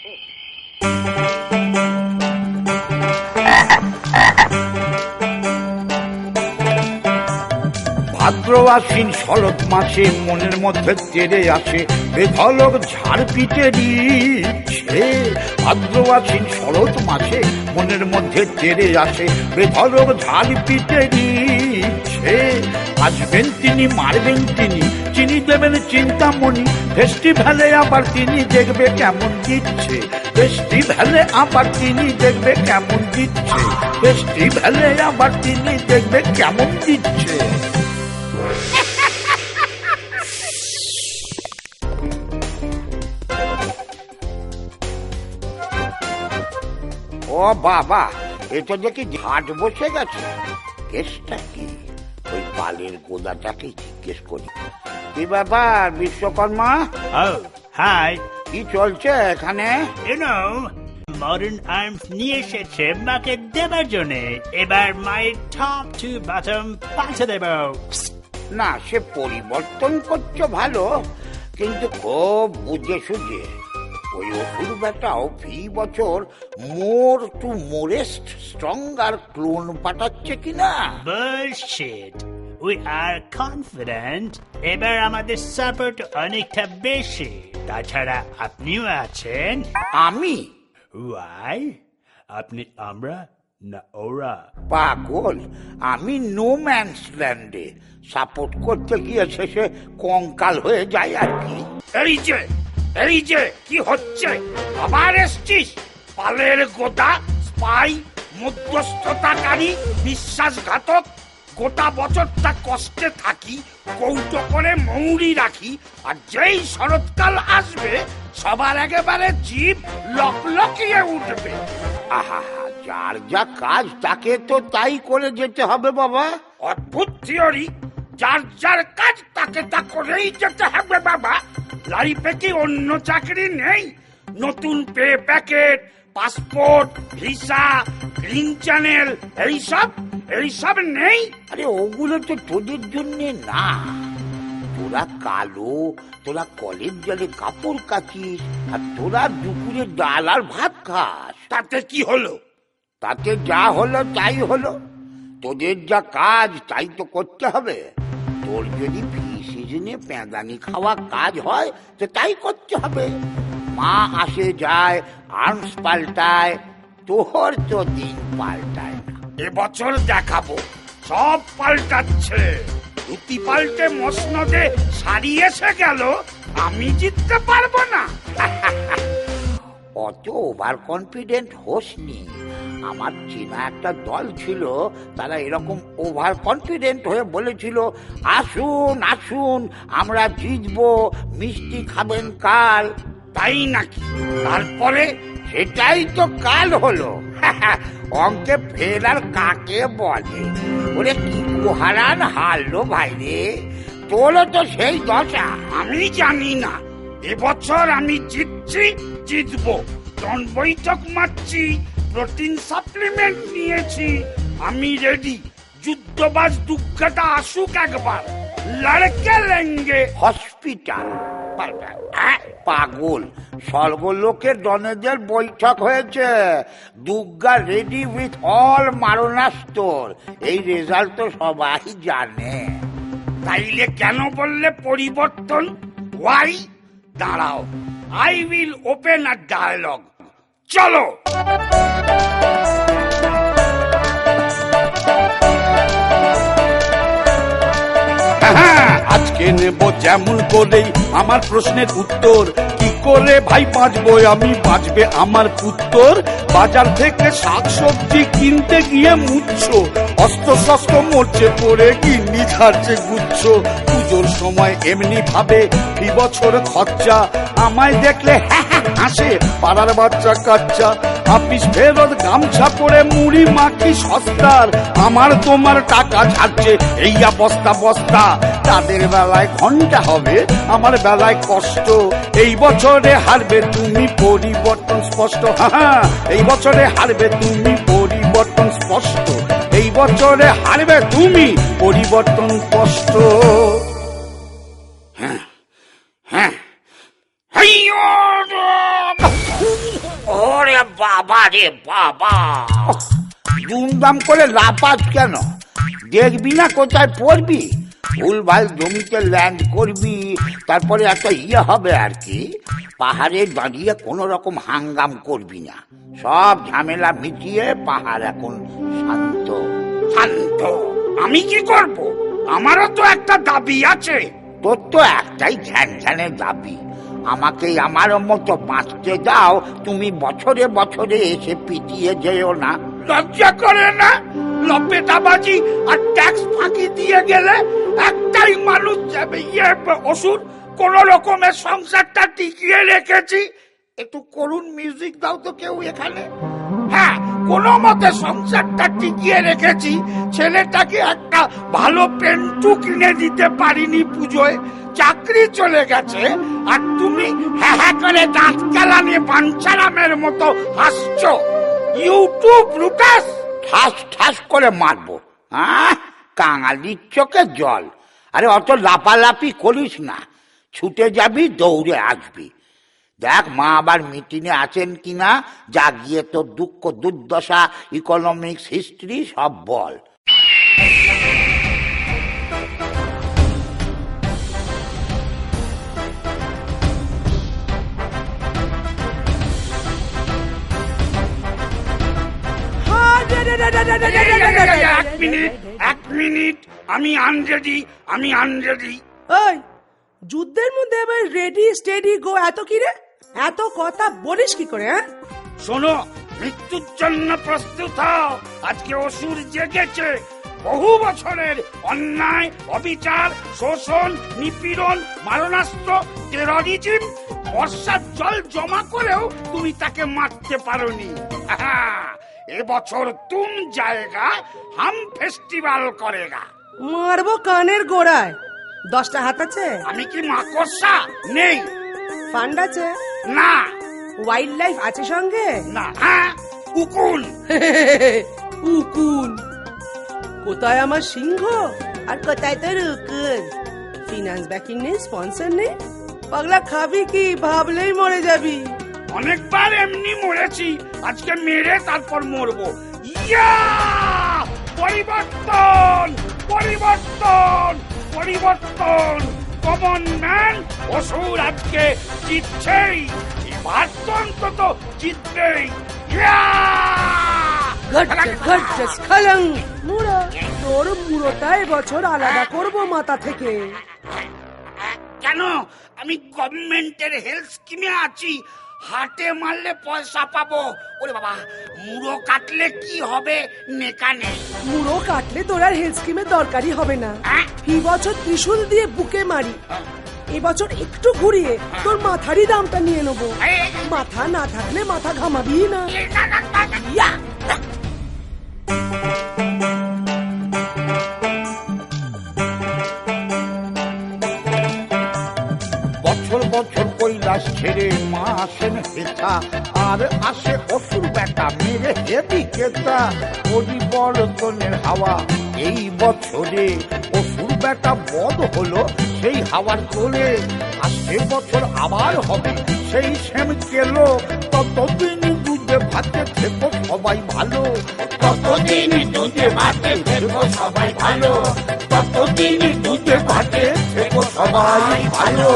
আসে। ভাদ্র আশ্বিন শরৎ মাসে মনের মধ্যে তেরে আসে বেধলক ঝাড় পিটে দিচ্ছে। ভাদ্র আশ্বিন শরৎ মাসে মনের মধ্যে তেরে আসে বেধলক ঝাড় পিটে দিচ্ছে। আসবেন তিনি, মারবেন তিনি, চিনি দেবেন চিন্তামণি, ফেস্টিভ্যালে আবার তিনি দেখবে কেমন দিচ্ছে। ফেস্টিভ্যালে আবার তিনি দেখবে কেমন দিচ্ছে। ফেস্টিভ্যালে আবার তিনি দেখবে কেমন দিচ্ছে। ও বাবা, এটা দেখি ঝাঁট বসে গেছে। কেসটা কি? ওই পালের গোদাটাকে জিজ্ঞেস করি। কি ব্যাপার বিশ্বকর্মা? হাই, কি চলছে এখানে? মডার্ন আর্মস নিয়ে এসেছে মাকে দেবার জন্য। এবার মায়ের টপ টু বটম পাল্টে দেব। না, সে পরিবর্তন করছো ভালো, কিন্তু খুব বুঝে সুঝে। ওই অসুর বেটাও ফি বছর মোর টু মোরেস্ট স্ট্রঙ্গার ক্লোন পাঠাচ্ছে কিনা? Bullshit. We are confident. এবার আমাদের সাপোর্ট অনেকটা বেশি। তাছাড়া আপনিও আছেন। আমি? Why? আপনি আমরা না ওরা? পাগল, আমি নো ম্যানস ল্যান্ডে। সাপোর্ট করতে গিয়ে শেষে কঙ্কাল হয়ে যায় আর কি। এই যে কি হচ্ছে? আবার এসছিস? পালের গোদা, স্পাই, মধ্যস্থতাকারী, বিশ্বাসঘাতক। গোটা বছরটা কষ্টে থাকি, কৌটো করে মৌরি রাখি, আর যেই শরৎকাল আসবে সবার একেবারে জিভ লকলকিয়ে উঠবে। আহা, যার যা কাজ তাকে তো তাই করে যেতে হবে বাবা। অদ্ভুত থিওরি। যার যার কাজ তাকে তা করেই যেতে হবে বাবা। লাইফে কি অন্য চাকরি নেই? নতুন pay packet, passport, visa, green channel, এইসব নেই? আরে ওগুলো তো তোদের জন্য না। তোরা কালো, তোরা কলের জলে কাপড় কাচিস, আর তোরা দুপুরে ডাল আর ভাত খাস। তাতে কি হলো? তাতে যা হলো তাই হলো। তোদের যা কাজ তাই তো করতে হবে। তোর যদি ফি সিজনে পেঁদানি খাওয়া কাজ হয় তো তাই করতে হবে। মা আসে যায়, আর্মস পাল্টায়, তোর তো দিন পাল্টায় না। এবছর দেখাবো, সব পাল্টাচ্ছে। ধুতি পাল্টে মসনদে শাড়ি এসে গেল, আমি জিততে পারবো না। অত ওভার কনফিডেন্ট হোসনি। আমার চেনা একটা দল ছিল, তারা এরকম ওভার কনফিডেন্ট হয়ে বলেছিল, আসুন আসুন আমরা জিতবো, মিষ্টি খাবেন কাল। তাই নাকি? তারপরে? সেটাই তো কাল হলো। অঙ্কে ফেল আর কাকে বলে? ওরে কি কুহারান হারলো ভাই রে, তোরও তো সেই দশা। আমি জানি না, এবছর আমি জিতবো। টন বৈঠক মারছি, প্রোটিন সাপ্লিমেন্ট নিয়েছি, আমি রেডি। যুদ্ধবাজ দুঃখটা আসুক একবার, লড়কে লেঙ্গে। হসপিটাল? পাগল, স্বর্গলোকের ডনেদের বৈঠক হয়েছে। দুর্গা রেডি উইথ অল মারণাস্ত্র। এই রেজাল্ট তো সবাই জানে। তাইলে কেন বললে পরিবর্তন? ওয়াই? দাঁড়াও, I will open a dialogue. চলো। আজকে নেব যেমন করেই আমার প্রশ্নের উত্তর। কি করে ভাই বাঁচবো আমি, বাঁচবে আমার উত্তর? বাজার থেকে শাকসবজি কিনতে গিয়ে মুচ্ছ, অস্ত্র শস্ত্র মরছে পড়ে গিন্নি ছাড়ছে গুচ্ছ। পুজোর সময় এমনি ভাবে ফি বছর খরচা, আমায় দেখলে হাসে পাড়ার বাচ্চা কাচ্চা। আপিস ফেরত গামছা পরে মুড়ি মাখি সস্তার, আমার তোমার টাকা ছাড়ছে এইয়া বস্তা বস্তা। তাদের বেলায় ঘন্টা হবে, আমার বেলায় কষ্ট। এই বছরে হারবে তুমি, পরিবর্তন স্পষ্ট। হ্যাঁ, এই বছরে হারবে তুমি, পরিবর্তন স্পষ্ট। এই বছরে হারবে তুমি, পরিবর্তন স্পষ্ট। হ্যাঁ হ্যাঁ। বাবা রে বাবা, দুমদাম করে লাপাস কেন? দেখবি না কোথায় পড়বি? ভুলভাল জমিতে ল্যান্ড করবি, তারপরে একটা হবে আর কি। পাহাড়ে দাঁড়িয়ে কোনো রকম হাঙ্গাম করবি না, সব ঝামেলা মিটিয়ে পাহাড় এখন শান্ত। শান্ত? আমি কি করব? আমারও তো একটা দাবি আছে। তোর তো একটাই ঝ্যান ঝ্যানের দাবি, আমাকে আমার মতো বাঁচতে দাও। তুমি বছরে বছরে এসে পিটিয়ে যেও না। লজ্জা করে না? লপেটাবাজি আর ট্যাক্স ফাঁকি দিয়ে গেলে একটাই মানুষ যাবে, অসুর। কোন রকমের সংসারটা টিকিয়ে রেখেছি। একটু করুণ মিউজিক দাও তো কেউ এখানে। হ্যাঁ, কোন মতে সংসারটা টিকিয়ে রেখেছি। ছেলেটাকে একটা ভালো পেন্টু কিনে দিতে পারিনি পুজোয়, চাকরি চলে গেছে, আর তুমি হ্যাঁ হ্যাঁ করে দাঁত কেলানি বাঞ্ছারামের মতো হাসছো। YouTube Brutus. ঠাস ঠাস করে মারবো। হ্যাঁ, কাঙালির চোখে জল। আরে অত লাপালাপি করিস না, ছুটে যাবি, দৌড়ে আসবি। দেখ মা আবার মিটিংয়ে আছেন কিনা, যা গিয়ে তোর দুঃখ দুর্দশা, ইকোনমিক্স, হিস্ট্রি সব বল। এক মিনিট, আমি আনরেডি। ওই যুদ্ধের মধ্যে আবার রেডি স্টেডি গো, এত কি রে? এত কথা বলিস কি করে? হ্যাঁ, শোনো, মৃত্যুর জন্য প্রস্তুত হও। আজকে অসুর জেগেছে। বহু বছরের অন্যায়, অবিচার, শোষণ, নিপীড়ন, মারণাস্ত্র, টেররিজম, বর্ষার জল জমা করেও তুমি তাকে মারতে পারোনি। এবছর তুম জায়গা হাম ফেস্টিভ্যাল করেগা। মারবো কানের গোড়ায়। 10টা হাত আছে? আমি কি মাকড়সা? নেই। ফান্ড আছে? না। ওয়াইল্ড লাইফ আছে সঙ্গে? না। হ্যাঁ, উকুন। উকুন? কোথায় আমার সিংহ আর কোথায় তোর উকুন? ফিনান্স ব্যাকিং নেই, স্পন্সর নেই। পাগলা খাবি কি? ভাবলেই মরে যাবি। অনেকবার এমনি মরেছি, আজকে মেরে তারপর মরবো। ইয়া! পরিবর্তন, পরিবর্তন, পরিবর্তন। কমন ম্যান অসুর আজকে জিতছেই, এবার তো অন্তত জিতবেই। ইয়া! মুড়ো, তোর মুড়োটা এবছর আলাদা করব মাথা থেকে। কেন? আমি গভর্নমেন্টের হেলথ স্কিমে আছি, হাটে মারলে পয়সা পাবো। ওরে বাবা, মুড়ো কাটলে কি হবে? নেকা নেই। মুড়ো কাটলে তোর আর হেলথ স্কিমের দরকারই হবে না। এই বছর ত্রিশূল দিয়ে বুকে মারি, এবছর একটু ঘুরিয়ে তোর মাথারই দামটা নিয়ে নেবো। মাথা না থাকলে মাথা ঘামাবি না। বছর বছর কৈলাস ছেড়ে মা আসেন হেথা, আর আসে অসুর বেটা মেরে হেবি কেতা। পরিবর্তনের হাওয়া এই বছরে, অসুর বেটা বধ হলো সেই হাওয়ার তোলে। আসছে বছর আবার হবে সেই সেম কেলো। ততদিন দুধে ভাতে থেকো সবাই ভালো, ততদিন দুধে ভাতে থেকো সবাই ভালো, ততদিন দুধে ভাতে থেকো সবাই ভালো।